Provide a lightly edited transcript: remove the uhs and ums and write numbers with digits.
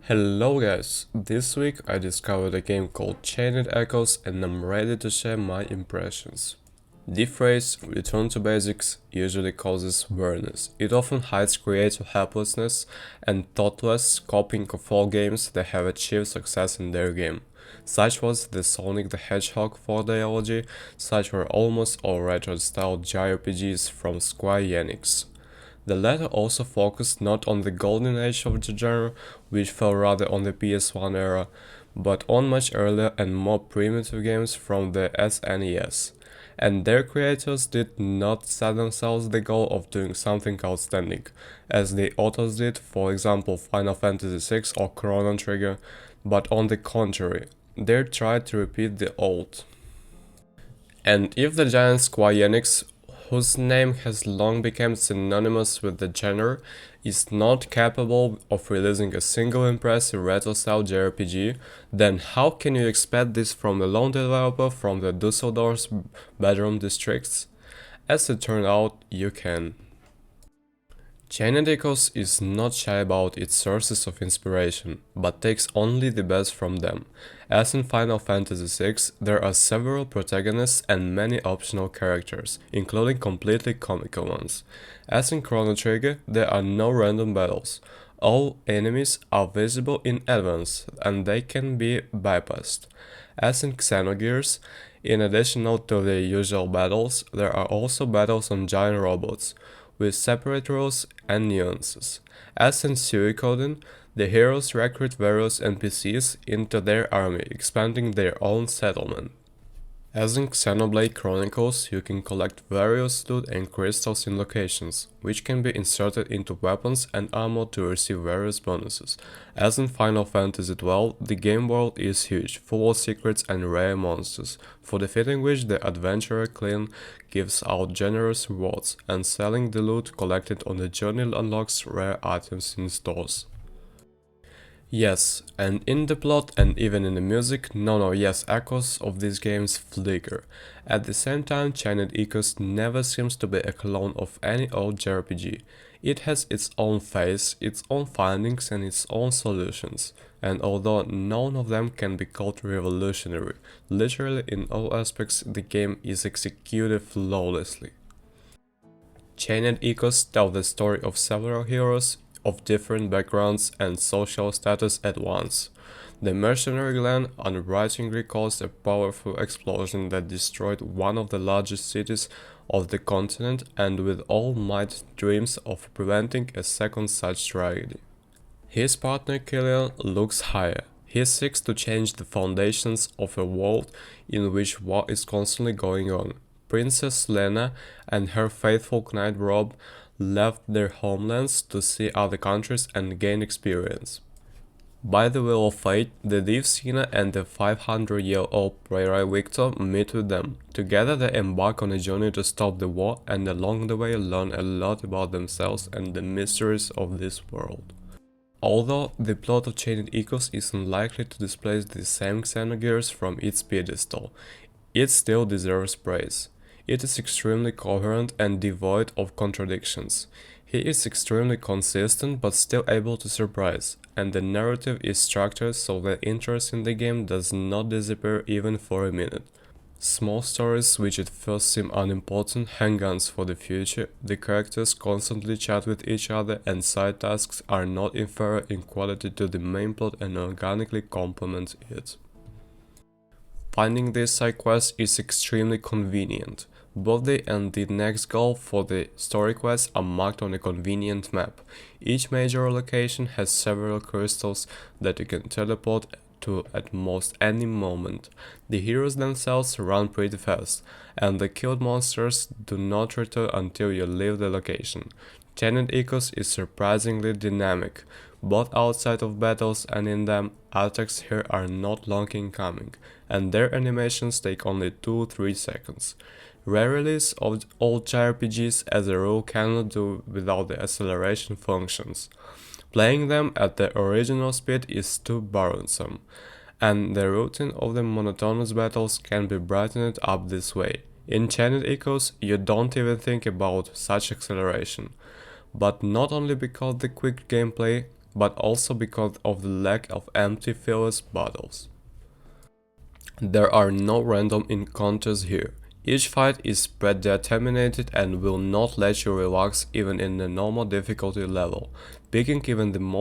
Hello guys, this week I discovered a game called Chained Echoes and I'm ready to share my impressions. The phrase "return to basics" usually causes awareness. It often hides creative helplessness and thoughtless copying of all games that have achieved success in their game. Such was the Sonic the Hedgehog 4 ideology, such were almost all retro-style JRPGs from Square Enix. The latter also focused not on the golden age of the genre, which fell rather on the PS1 era, but on much earlier and more primitive games from the SNES. And their creators did not set themselves the goal of doing something outstanding, as the authors did, for example Final Fantasy VI or Chrono Trigger, but on the contrary, they tried to repeat the old. And if the giant Square Enix, whose name has long become synonymous with the genre, is not capable of releasing a single impressive retro-style JRPG, then how can you expect this from a lone developer from the Dusseldorf's bedroom districts? As it turned out, you can. Chained Echoes is not shy about its sources of inspiration, but takes only the best from them. As in Final Fantasy VI, there are several protagonists and many optional characters, including completely comical ones. As in Chrono Trigger, there are no random battles. All enemies are visible in advance, and they can be bypassed. As in Xenogears, in addition to the usual battles, there are also battles on giant robots, with separate rules and nuances. As in Suikoden, the heroes recruit various NPCs into their army, expanding their own settlement. As in Xenoblade Chronicles, you can collect various loot and crystals in locations, which can be inserted into weapons and ammo to receive various bonuses. As in Final Fantasy XII, the game world is huge, full of secrets and rare monsters, for defeating which the Adventurer Clan gives out generous rewards, and selling the loot collected on the journey unlocks rare items in stores. Yes, and in the plot and even in the music, echoes of these games flicker. At the same time, Chained Echoes never seems to be a clone of any old JRPG. It has its own face, its own findings and its own solutions, and although none of them can be called revolutionary, literally in all aspects the game is executed flawlessly. Chained Echoes tell the story of several heroes of different backgrounds and social status at once. The mercenary clan unwittingly caused a powerful explosion that destroyed one of the largest cities of the continent and with all might dreams of preventing a second such tragedy. His partner Killian looks higher. He seeks to change the foundations of a world in which war is constantly going on. Princess Lena and her faithful knight Rob left their homelands to see other countries and gain experience. By the will of fate, the thief Sina and the 500-year-old playwright Victor meet with them. Together they embark on a journey to stop the war and along the way learn a lot about themselves and the mysteries of this world. Although the plot of Chained Echoes is unlikely to displace the same Xenogears from its pedestal, it still deserves praise. It is extremely coherent and devoid of contradictions. He is extremely consistent but still able to surprise, and the narrative is structured so that interest in the game does not disappear even for a minute. Small stories which at first seem unimportant hang on for the future, the characters constantly chat with each other and side tasks are not inferior in quality to the main plot and organically complement it. Finding these side quests is extremely convenient. Both the and the next goal for the story quests are marked on a convenient map. Each major location has several crystals that you can teleport to at most any moment. The heroes themselves run pretty fast, and the killed monsters do not return until you leave the location. Chained Echoes is surprisingly dynamic, both outside of battles and in them. Attacks here are not long in coming, and their animations take only 2-3 seconds. Re-release of old JRPGs as a rule cannot do without the acceleration functions. Playing them at the original speed is too burdensome, and the routine of the monotonous battles can be brightened up this way. In Chained Echoes, you don't even think about such acceleration, but not only because the quick gameplay, but also because of the lack of empty fillers bottles. There are no random encounters here. Each fight is predetermined and will not let you relax even in the normal difficulty level. Picking even the most